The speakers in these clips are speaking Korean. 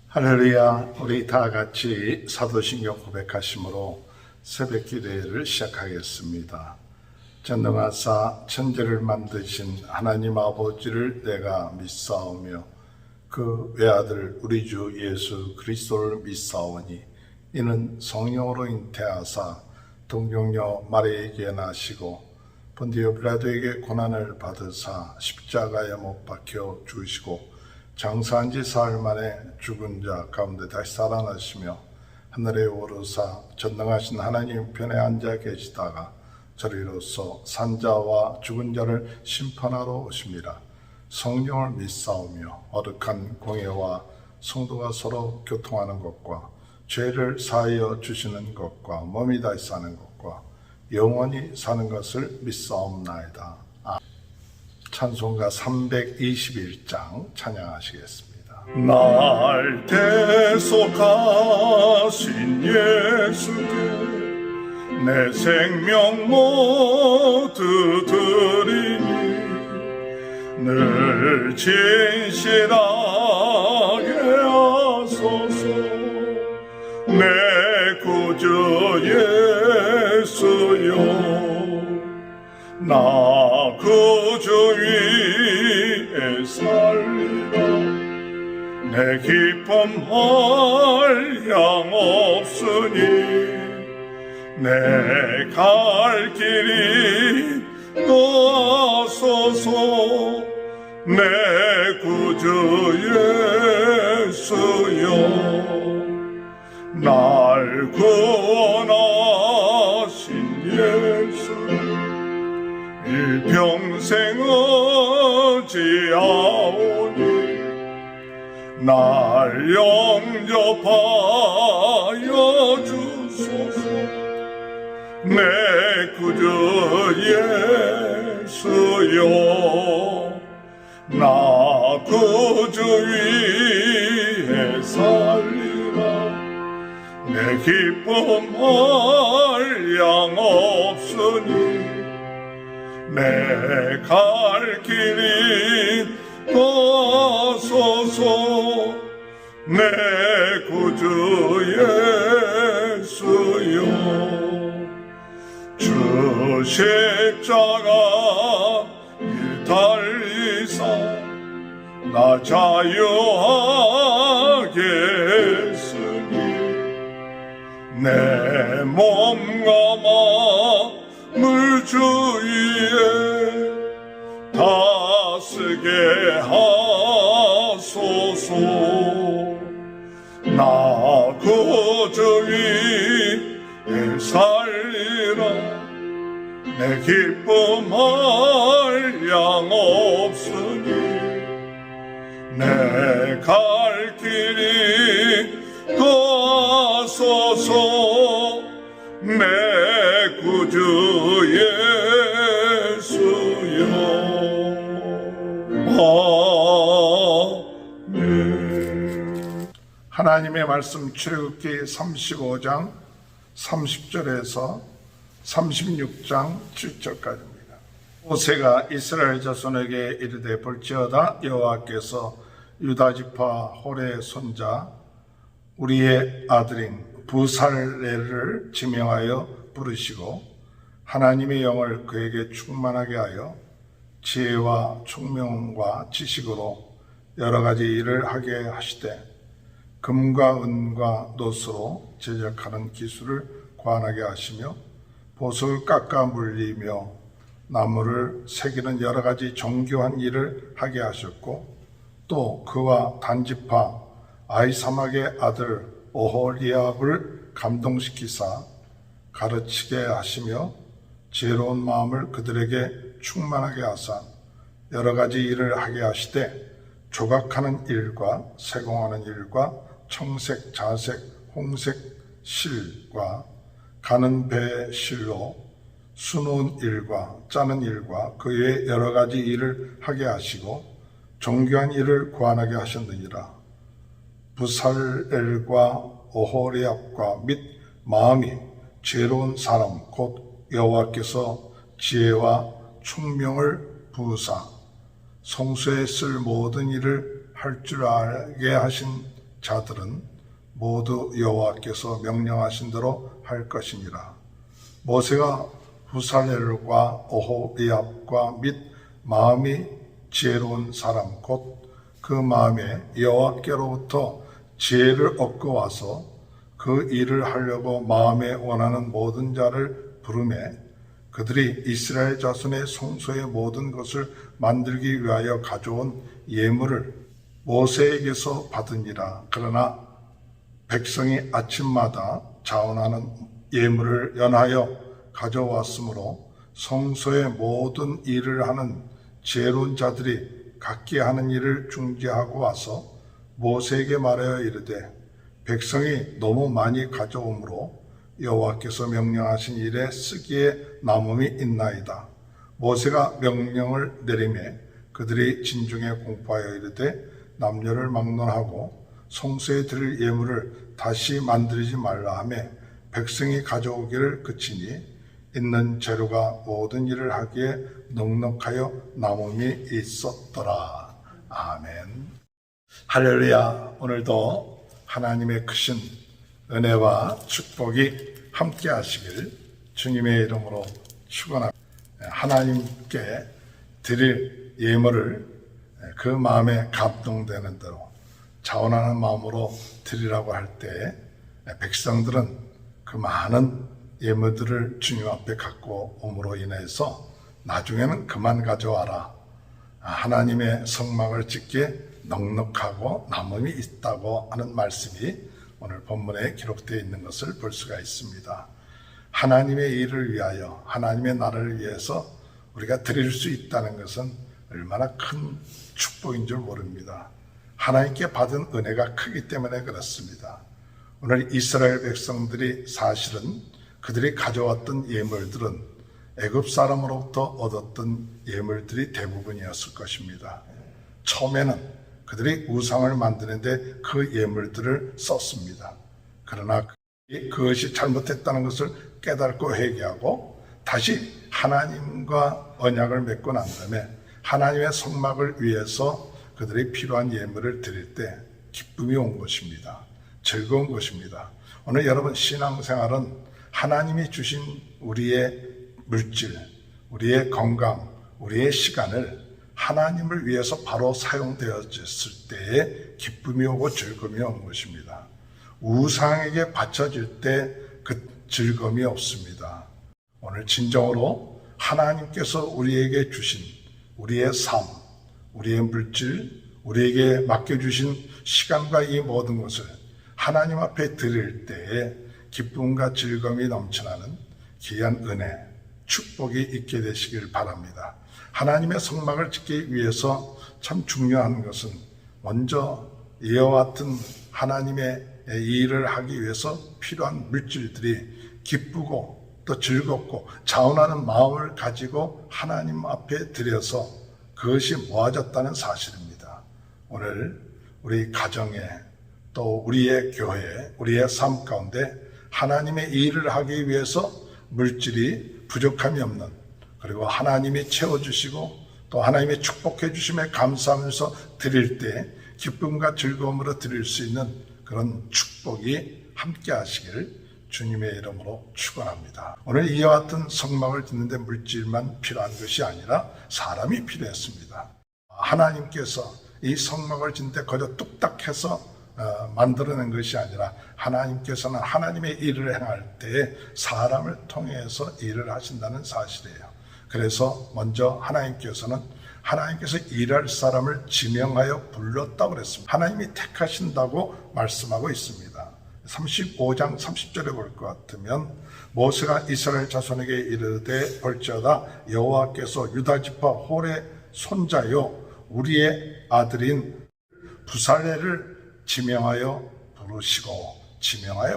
할렐루야. 우리 다 같이 사도신경 고백하심으로 새벽 기도회를 시작하겠습니다. 전능하사 천지를 만드신 하나님 아버지를 내가 믿사오며 그 외아들 우리 주 예수 그리스도를 믿사오니 이는 성령으로 잉태하사 동정녀 마리아에게 나시고 본디오 빌라도에게 고난을 받으사 십자가에 못 박혀 죽으시고 장사한 지 사흘 만에 죽은 자 가운데 다시 살아나시며 하늘에 오르사 전능하신 하나님 편에 앉아 계시다가 저리로서 산자와 죽은 자를 심판하러 오심이라. 성령을 믿사오며 어둑한 공예와 성도가 서로 교통하는 것과 죄를 사하여 주시는 것과 몸이 다시 사는 것과 영원히 사는 것을 믿사옵나이다. 찬송가 321장 찬양하시겠습니다. 날 대속하신 예수께 내 생명 모두 드리니 늘 진실하게 하소서. 내 구주 예수여 나 구주 위에 살리라. 내 기쁨 한량 없으니 내 갈 길이 도와소서. 내 구주 예수여 날 구원하신 예수 일평생 의지하오니 날 영접하여 주소서. 내 구주 예수여 나 구주 위에 살리라. 내 기쁨 한량 없으니 내 갈 길이 도와소서. 내 구주 예수여 주 십자가 일 달리사 나 자유하게 했으니 내 몸과 마음을 주 위에 다스게 하소서. 나 구주 위에 살리라. 내 기쁨 한량 없으니 내 갈 길이 도와소서. 내 구주 예수여 아멘. 하나님의 말씀 출애굽기 35장 30절에서 36장 7절까지입니다. 모세가 이스라엘 자손에게 이르되 볼지어다 여호와께서 유다지파 홀의 손자 우리의 아들인 부살렐을 지명하여 부르시고 하나님의 영을 그에게 충만하게 하여 지혜와 총명과 지식으로 여러 가지 일을 하게 하시되 금과 은과 노스로 제작하는 기술을 관하게 하시며 보석을 깎아 물리며 나무를 새기는 여러 가지 정교한 일을 하게 하셨고 또 그와 단지파 아히사막의 아들 오홀리압을 감동시키사 가르치게 하시며 지혜로운 마음을 그들에게 충만하게 하사 여러 가지 일을 하게 하시되 조각하는 일과 세공하는 일과 청색, 자색, 홍색 실과 가는 배 실로 수놓은 일과 짜는 일과 그 외에 여러 가지 일을 하게 하시고 정교한 일을 구하게 하셨느니라. 부살엘과 오홀리압과 및 마음이 지혜로운 사람 곧 여호와께서 지혜와 총명을 부으사 성소에 쓸 모든 일을 할 줄 알게 하신 자들은 모두 여호와께서 명령하신 대로 할 것이니라. 모세가 부살렐과 오홀리압과 및 마음이 지혜로운 사람 곧 그 마음에 여호와께로부터 지혜를 얻고 와서 그 일을 하려고 마음에 원하는 모든 자를 부르매 그들이 이스라엘 자손의 성소의 모든 것을 만들기 위하여 가져온 예물을 모세에게서 받으니라. 그러나 백성이 아침마다 자원하는 예물을 연하여 가져왔으므로 성소의 모든 일을 하는 지혜로운 자들이 각기 하는 일을 중지하고 와서 모세에게 말하여 이르되 백성이 너무 많이 가져오므로 여호와께서 명령하신 일에 쓰기에 남음이 있나이다. 모세가 명령을 내리매 그들이 진중에 공포하여 이르되 남녀를 막론하고 성소에 드릴 예물을 다시 만들지 말라 하며 백성이 가져오기를 그치니 있는 재료가 모든 일을 하기에 넉넉하여 남음이 있었더라. 아멘. 할렐루야. 오늘도 하나님의 크신 은혜와 축복이 함께 하시길 주님의 이름으로 축원합니다. 하나님께 드릴 예물을 그 마음에 감동되는 대로 자원하는 마음으로 드리라고 할 때 백성들은 그 많은 예물들을 주님 앞에 갖고 옴으로 인해서 나중에는 그만 가져와라. 하나님의 성막을 짓기에 넉넉하고 남음이 있다고 하는 말씀이 오늘 본문에 기록되어 있는 것을 볼 수가 있습니다. 하나님의 일을 위하여 하나님의 나라를 위해서 우리가 드릴 수 있다는 것은 얼마나 큰 축복인 줄 모릅니다. 하나님께 받은 은혜가 크기 때문에 그렇습니다. 오늘 이스라엘 백성들이 사실은 그들이 가져왔던 예물들은 애굽 사람으로부터 얻었던 예물들이 대부분이었을 것입니다. 처음에는 그들이 우상을 만드는데 그 예물들을 썼습니다. 그러나 그것이 잘못했다는 것을 깨닫고 회개하고 다시 하나님과 언약을 맺고 난 다음에 하나님의 성막을 위해서 그들이 필요한 예물을 드릴 때 기쁨이 온 것입니다. 즐거운 것입니다. 오늘 여러분 신앙생활은 하나님이 주신 우리의 물질, 우리의 건강, 우리의 시간을 하나님을 위해서 바로 사용되어졌을 때에 기쁨이 오고 즐거움이 오는 것입니다. 우상에게 바쳐질 때 그 즐거움이 없습니다. 오늘 진정으로 하나님께서 우리에게 주신 우리의 삶, 우리의 물질, 우리에게 맡겨주신 시간과 이 모든 것을 하나님 앞에 드릴 때에 기쁨과 즐거움이 넘쳐나는 귀한 은혜, 축복이 있게 되시길 바랍니다. 하나님의 성막을 짓기 위해서 참 중요한 것은 먼저 이와 같은 하나님의 일을 하기 위해서 필요한 물질들이 기쁘고 또 즐겁고 자원하는 마음을 가지고 하나님 앞에 드려서 그것이 모아졌다는 사실입니다. 오늘 우리 가정에 또 우리의 교회, 우리의 삶 가운데 하나님의 일을 하기 위해서 물질이 부족함이 없는, 그리고 하나님이 채워주시고 또 하나님이 축복해 주심에 감사하면서 드릴 때 기쁨과 즐거움으로 드릴 수 있는 그런 축복이 함께 하시기를 주님의 이름으로 축원합니다. 오늘 이와 같은 성막을 짓는데 물질만 필요한 것이 아니라 사람이 필요했습니다. 하나님께서 이 성막을 짓는데 거저 뚝딱해서 만들어낸 것이 아니라 하나님께서는 하나님의 일을 행할 때 사람을 통해서 일을 하신다는 사실이에요. 그래서 먼저 하나님께서 일할 사람을 지명하여 불렀다고 그랬습니다. 하나님이 택하신다고 말씀하고 있습니다. 35장 30절에 볼 것 같으면 모세가 이스라엘 자손에게 이르되 볼지어다 여호와께서 유다 지파 홀의 손자요 우리의 아들인 부살렐을 지명하여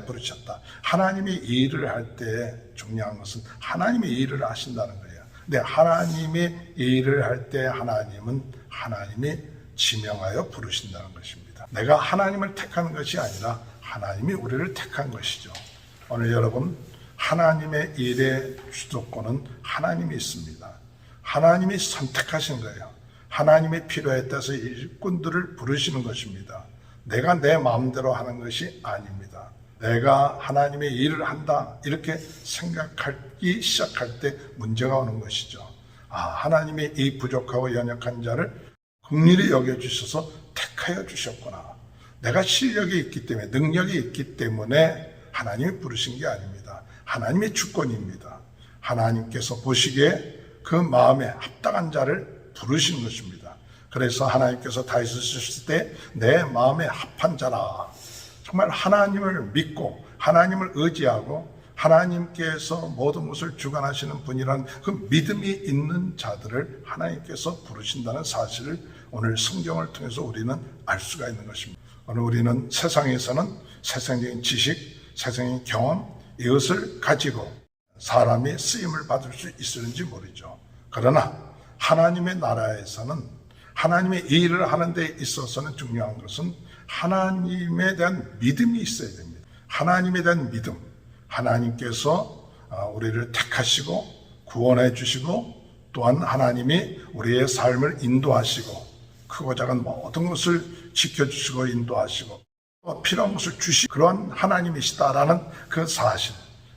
부르셨다. 하나님이 일을 할 때 중요한 것은 하나님이 일을 하신다는 거예요. 근데 하나님이 일을 할 때 하나님이 지명하여 부르신다는 것입니다. 내가 하나님을 택하는 것이 아니라 하나님이 우리를 택한 것이죠. 오늘 여러분, 하나님의 일의 주도권은 하나님이 있습니다. 하나님이 선택하신 거예요. 하나님의 필요에 따라서 일꾼들을 부르시는 것입니다. 내가 내 마음대로 하는 것이 아닙니다. 내가 하나님의 일을 한다 이렇게 생각하기 시작할 때 문제가 오는 것이죠. 하나님의 이 부족하고 연약한 자를 긍휼히 여겨주셔서 택하여 주셨구나. 내가 실력이 있기 때문에, 능력이 있기 때문에 하나님이 부르신 게 아닙니다. 하나님의 주권입니다. 하나님께서 보시기에 그 마음에 합당한 자를 부르신 것입니다. 그래서 하나님께서 다윗을 쓰실 때 내 마음에 합한 자라. 정말 하나님을 믿고 하나님을 의지하고 하나님께서 모든 것을 주관하시는 분이라는 그 믿음이 있는 자들을 하나님께서 부르신다는 사실을 오늘 성경을 통해서 우리는 알 수가 있는 것입니다. 오늘 우리는 세상에서는 세상적인 지식, 세상적인 경험 이것을 가지고 사람이 쓰임을 받을 수 있을지 모르죠. 그러나 하나님의 나라에서는 하나님의 일을 하는 데 있어서는 중요한 것은 하나님에 대한 믿음이 있어야 됩니다. 하나님에 대한 믿음. 하나님께서 우리를 택하시고 구원해 주시고 또한 하나님이 우리의 삶을 인도하시고 크고 작은 모든 것을 지켜주시고 인도하시고 필요한 것을 주시고 그러한 하나님이시다라는 그 사실,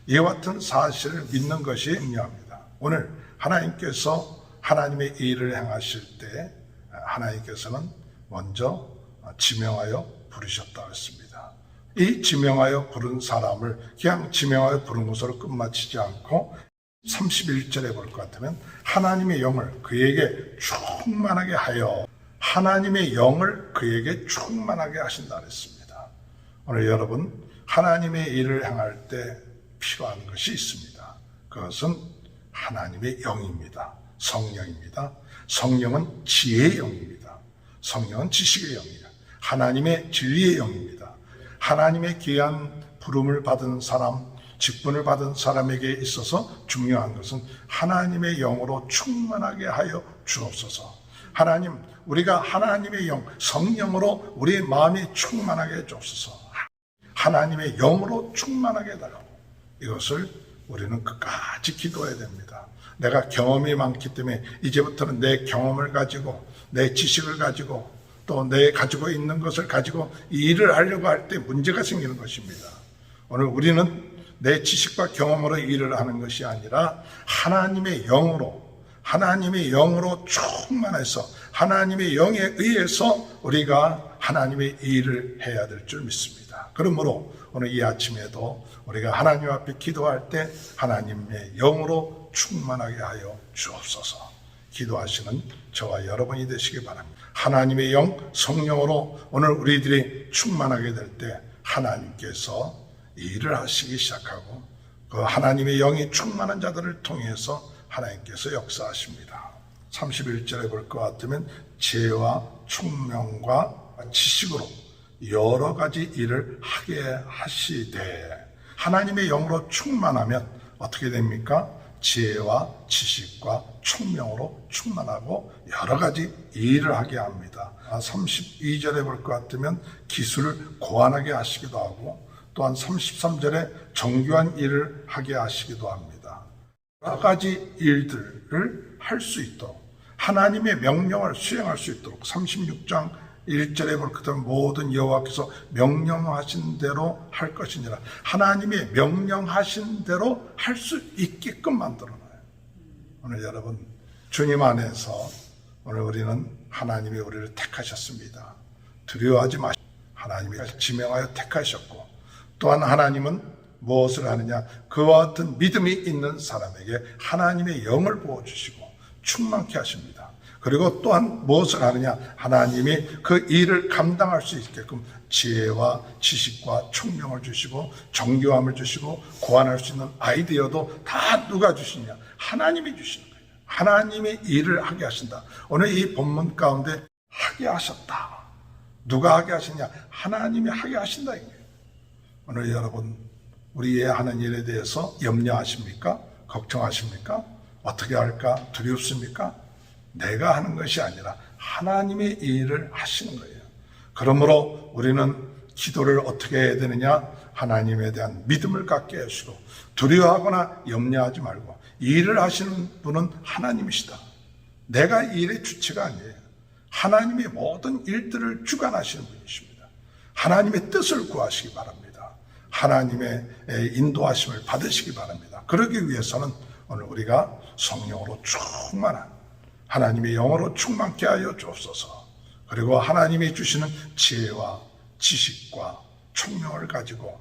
이와 같은 사실을 믿는 것이 중요합니다. 오늘 하나님께서 하나님의 일을 행하실 때 하나님께서는 먼저 지명하여 부르셨다고 했습니다. 이 지명하여 부른 사람을 그냥 지명하여 부른 것으로 끝마치지 않고 31절에 볼 것 같으면 하나님의 영을 그에게 충만하게 하여 하나님의 영을 그에게 충만하게 하신다 그랬습니다. 오늘 여러분 하나님의 일을 행할 때 필요한 것이 있습니다. 그것은 하나님의 영입니다. 성령입니다. 성령은 지혜의 영입니다. 성령은 지식의 영입니다. 하나님의 진리의 영입니다. 하나님의 귀한 부름을 받은 사람, 직분을 받은 사람에게 있어서 중요한 것은 하나님의 영으로 충만하게 하여 주옵소서. 하나님, 우리가 하나님의 영, 성령으로 우리의 마음이 충만하게 해주옵소서. 하나님의 영으로 충만하게 해달라고. 이것을 우리는 끝까지 기도해야 됩니다. 내가 경험이 많기 때문에 이제부터는 내 경험을 가지고 내 지식을 가지고 또 내 가지고 있는 것을 가지고 이 일을 하려고 할 때 문제가 생기는 것입니다. 오늘 우리는 내 지식과 경험으로 일을 하는 것이 아니라 하나님의 영으로 충만해서 하나님의 영에 의해서 우리가 하나님의 일을 해야 될 줄 믿습니다. 그러므로 오늘 이 아침에도 우리가 하나님 앞에 기도할 때 하나님의 영으로 충만하게 하여 주옵소서. 기도하시는 저와 여러분이 되시기 바랍니다. 하나님의 영, 성령으로 오늘 우리들이 충만하게 될 때 하나님께서 일을 하시기 시작하고 그 하나님의 영이 충만한 자들을 통해서 하나님께서 역사하십니다. 31절에 볼 것 같으면 지혜와 총명과 지식으로 여러 가지 일을 하게 하시되 하나님의 영으로 충만하면 어떻게 됩니까? 지혜와 지식과 총명으로 충만하고 여러 가지 일을 하게 합니다. 32절에 볼 것 같으면 기술을 고안하게 하시기도 하고 또한 33절에 정교한 일을 하게 하시기도 합니다. 여러 가지 일들을 할 수 있도록 하나님의 명령을 수행할 수 있도록 36장 1절에 볼 것 같으면 모든 여호와께서 명령하신 대로 할 것이니라. 하나님의 명령하신 대로 할 수 있게끔 만들어놔요. 오늘 여러분 주님 안에서 오늘 우리는 하나님이 우리를 택하셨습니다. 두려워하지 마시고 하나님이 지명하여 택하셨고 또한 하나님은 무엇을 하느냐? 그와 같은 믿음이 있는 사람에게 하나님의 영을 부어주시고 충만케 하십니다. 그리고 또한 무엇을 하느냐? 하나님이 그 일을 감당할 수 있게끔 지혜와 지식과 총명을 주시고 정교함을 주시고 고안할 수 있는 아이디어도 다 누가 주시냐? 하나님이 주시는 거예요. 하나님이 일을 하게 하신다. 오늘 이 본문 가운데 하게 하셨다. 누가 하게 하시냐? 하나님이 하게 하신다. 오늘 여러분 우리의 하는 일에 대해서 염려하십니까? 걱정하십니까? 어떻게 할까? 두렵습니까? 내가 하는 것이 아니라 하나님의 일을 하시는 거예요. 그러므로 우리는 기도를 어떻게 해야 되느냐? 하나님에 대한 믿음을 갖게 하시고 두려워하거나 염려하지 말고 일을 하시는 분은 하나님이시다. 내가 이 일의 주체가 아니에요. 하나님의 모든 일들을 주관하시는 분이십니다. 하나님의 뜻을 구하시기 바랍니다. 하나님의 인도하심을 받으시기 바랍니다. 그러기 위해서는 오늘 우리가 성령으로 충만한 하나님의 영으로 충만케 하여 주옵소서. 그리고 하나님이 주시는 지혜와 지식과 총명을 가지고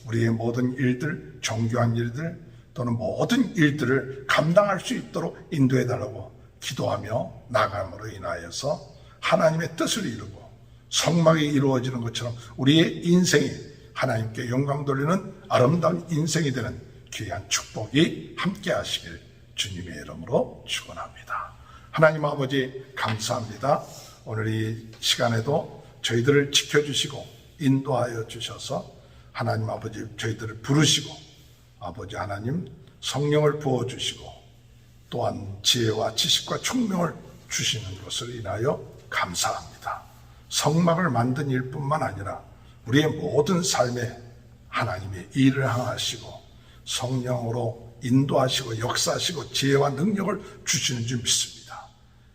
우리의 모든 일들, 정교한 일들 또는 모든 일들을 감당할 수 있도록 인도해달라고 기도하며 나감으로 인하여서 하나님의 뜻을 이루고 성막이 이루어지는 것처럼 우리의 인생이 하나님께 영광 돌리는 아름다운 인생이 되는 귀한 축복이 함께 하시길 주님의 이름으로 축원합니다. 하나님 아버지 감사합니다. 오늘 이 시간에도 저희들을 지켜주시고 인도하여 주셔서 하나님 아버지 저희들을 부르시고 아버지 하나님 성령을 부어주시고 또한 지혜와 지식과 총명을 주시는 것을 인하여 감사합니다. 성막을 만든 일뿐만 아니라 우리의 모든 삶에 하나님의 일을 행하시고 성령으로 인도하시고 역사하시고 지혜와 능력을 주시는 줄 믿습니다.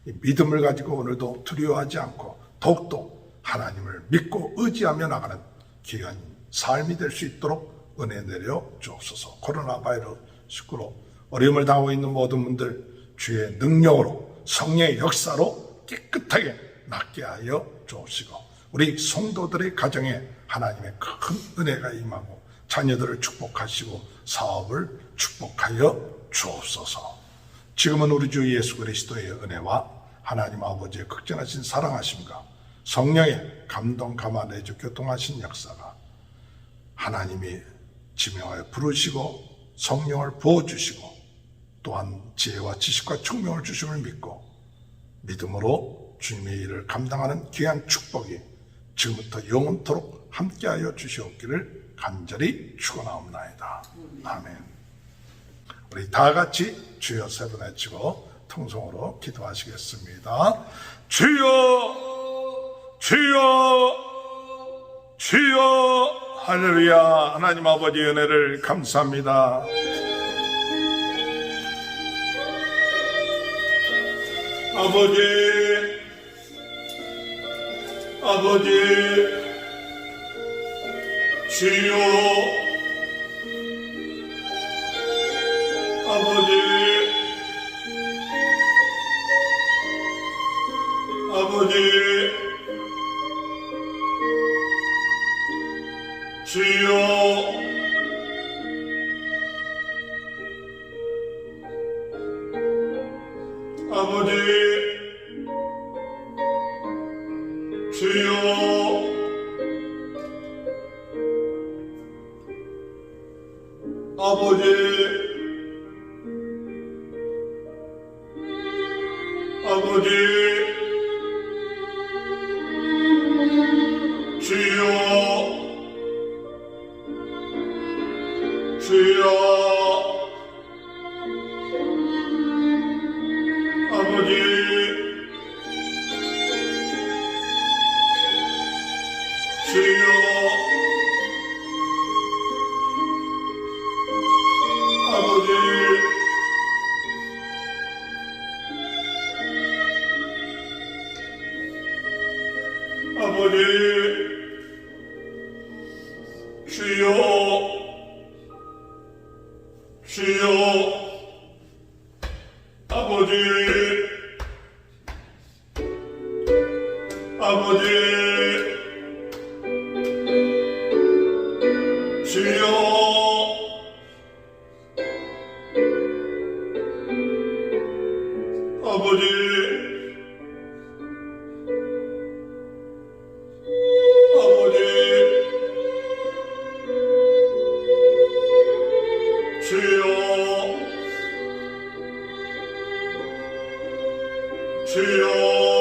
이 믿음을 가지고 오늘도 두려워하지 않고 더욱더 하나님을 믿고 의지하며 나가는 귀한 삶이 될 수 있도록 은혜 내려 주옵소서. 코로나 바이러스19로 어려움을 당하고 있는 모든 분들 주의 능력으로 성령의 역사로 깨끗하게 낫게 하여 주옵시고 우리 성도들의 가정에 하나님의 큰 은혜가 임하고 자녀들을 축복하시고 사업을 축복하여 주옵소서. 지금은 우리 주 예수 그리스도의 은혜와 하나님 아버지의 극진하신 사랑하심과 성령의 감동 감화내주 교통하신 역사가 하나님이 지명하여 부르시고 성령을 부어주시고 또한 지혜와 지식과 총명을 주심을 믿고 믿음으로 주님의 일을 감당하는 귀한 축복이 지금부터 영원토록 함께하여 주시옵기를 간절히 축원하옵나이다. 아멘. 우리 다 같이 주여 세 번 외치고 통성으로 기도하시겠습니다. 주여 주여 주여. 할렐루야. 하나님 아버지 은혜를 감사합니다. 아버지 주여 아버지 주여 아버지 주여 아버지 주여 주여 아버지 주여 아버지 주여 주여 아버지 주여 아버지 주여